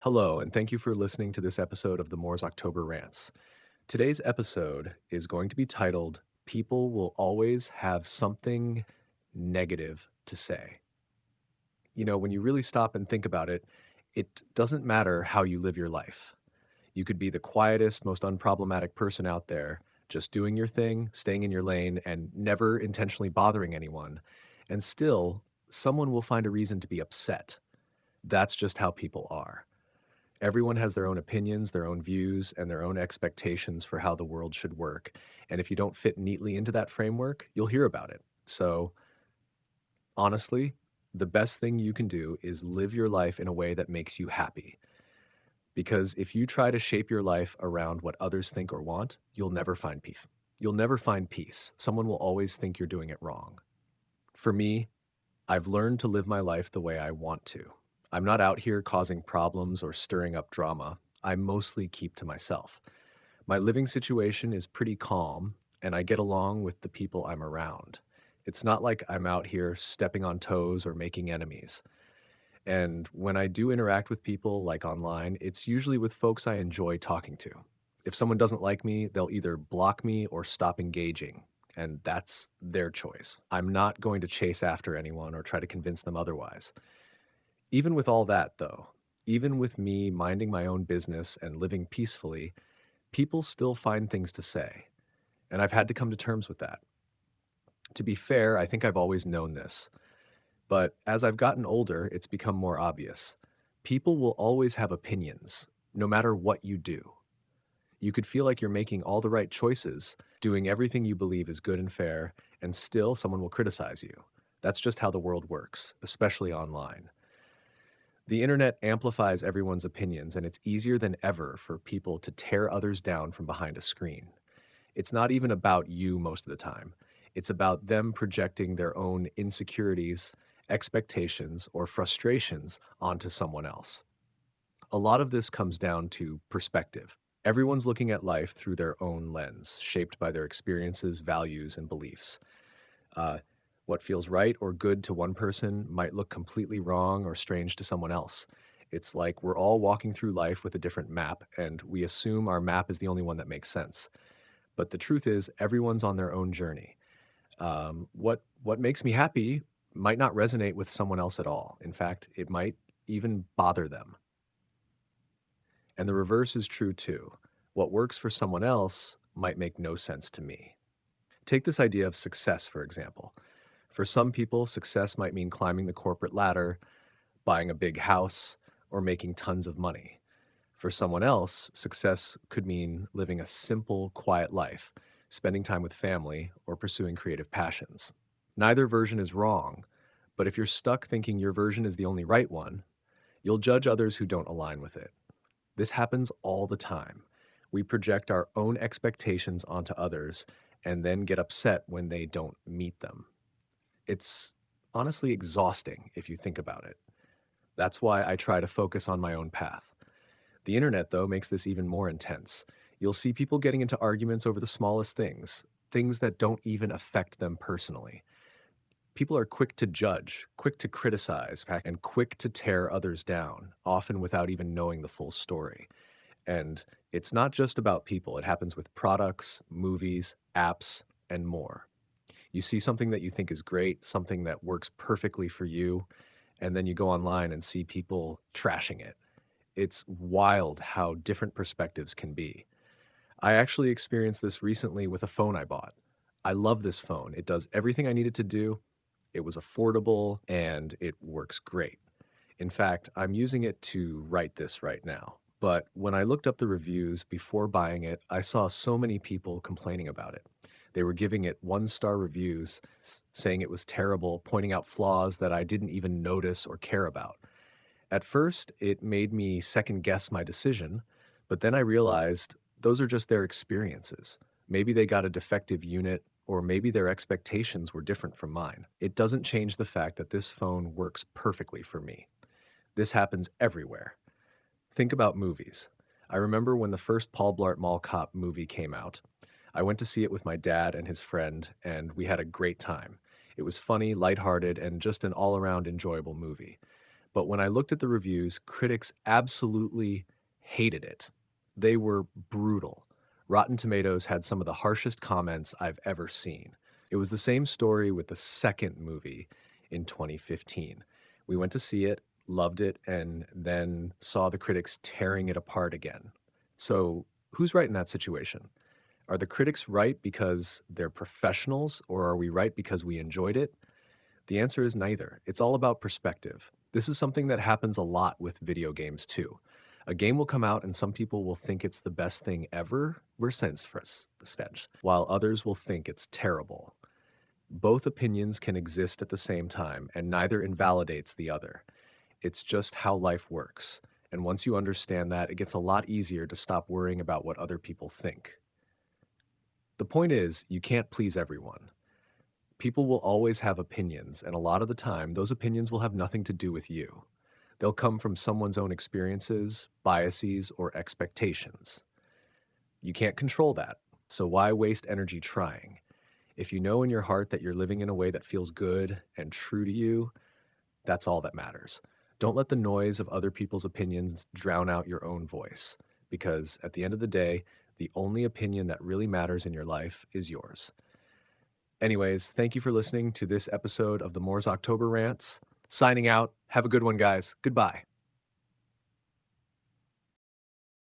Hello, and thank you for listening to this episode of the Moore's October Rants. Today's episode is going to be titled People Will Always Have Something Negative to Say. When you really stop and think about it, it doesn't matter how you live your life. You could be the quietest, most unproblematic person out there, just doing your thing, staying in your lane, and never intentionally bothering anyone. And still, someone will find a reason to be upset. That's just how people are. Everyone has their own opinions, their own views, and their own expectations for how the world should work. And if you don't fit neatly into that framework, you'll hear about it. So, honestly, the best thing you can do is live your life in a way that makes you happy. Because if you try to shape your life around what others think or want, you'll never find peace. You'll never find peace. Someone will always think you're doing it wrong. For me, I've learned to live my life the way I want to. I'm not out here causing problems or stirring up drama. I mostly keep to myself. My living situation is pretty calm, and I get along with the people I'm around. It's not like I'm out here stepping on toes or making enemies. And when I do interact with people, like online, it's usually with folks I enjoy talking to. If someone doesn't like me, they'll either block me or stop engaging, and that's their choice. I'm not going to chase after anyone or try to convince them otherwise. Even with all that, though, even with me minding my own business and living peacefully, people still find things to say. And I've had to come to terms with that. To be fair, I think I've always known this. But as I've gotten older, it's become more obvious. People will always have opinions, no matter what you do. You could feel like you're making all the right choices, doing everything you believe is good and fair, and still someone will criticize you. That's just how the world works, especially online. The internet amplifies everyone's opinions, and it's easier than ever for people to tear others down from behind a screen. It's not even about you most of the time. It's about them projecting their own insecurities, expectations, or frustrations onto someone else. A lot of this comes down to perspective. Everyone's looking at life through their own lens, shaped by their experiences, values, and beliefs. Uh, what feels right or good to one person might look completely wrong or strange to someone else. It's like we're all walking through life with a different map, and we assume our map is the only one that makes sense. But the truth is, everyone's on their own journey. What makes me happy might not resonate with someone else at all. In fact, it might even bother them. And the reverse is true too. What works for someone else might make no sense to me. Take this idea of success, for example. For some people, success might mean climbing the corporate ladder, buying a big house, or making tons of money. For someone else, success could mean living a simple, quiet life, spending time with family, or pursuing creative passions. Neither version is wrong, but if you're stuck thinking your version is the only right one, you'll judge others who don't align with it. This happens all the time. We project our own expectations onto others and then get upset when they don't meet them. It's honestly exhausting if you think about it. That's why I try to focus on my own path. The internet, though, makes this even more intense. You'll see people getting into arguments over the smallest things, things that don't even affect them personally. People are quick to judge, quick to criticize, and quick to tear others down, often without even knowing the full story. And it's not just about people, it happens with products, movies, apps, and more. You see something that you think is great, something that works perfectly for you, and then you go online and see people trashing it. It's wild how different perspectives can be. I actually experienced this recently with a phone I bought. I love this phone. It does everything I need it to do. It was affordable and it works great. In fact, I'm using it to write this right now. But when I looked up the reviews before buying it, I saw so many people complaining about it. They were giving it one-star reviews, saying it was terrible, pointing out flaws that I didn't even notice or care about. At first, it made me second guess my decision, but then I realized those are just their experiences. Maybe they got a defective unit, or maybe their expectations were different from mine. It doesn't change the fact that this phone works perfectly for me. This happens everywhere. Think about movies. I remember when the first Paul Blart Mall Cop movie came out. I went to see it with my dad and his friend, and we had a great time. It was funny, lighthearted, and just an all around enjoyable movie. But when I looked at the reviews, critics absolutely hated it. They were brutal. Rotten Tomatoes had some of the harshest comments I've ever seen. It was the same story with the second movie in 2015. We went to see it, loved it, and then saw the critics tearing it apart again. So, who's right in that situation? Are the critics right because they're professionals, or are we right because we enjoyed it? The answer is neither. It's all about perspective. This is something that happens a lot with video games too. A game will come out and some people will think it's the best thing ever, we're sens for suspense, while others will think it's terrible. Both opinions can exist at the same time, and neither invalidates the other. It's just how life works. And once you understand that, it gets a lot easier to stop worrying about what other people think. The point is, you can't please everyone. People will always have opinions, and a lot of the time, those opinions will have nothing to do with you. They'll come from someone's own experiences, biases, or expectations. You can't control that, so why waste energy trying? If you know in your heart that you're living in a way that feels good and true to you, that's all that matters. Don't let the noise of other people's opinions drown out your own voice, because at the end of the day, the only opinion that really matters in your life is yours. Anyways, thank you for listening to this episode of the Moore's October Rants. Signing out. Have a good one, guys. Goodbye.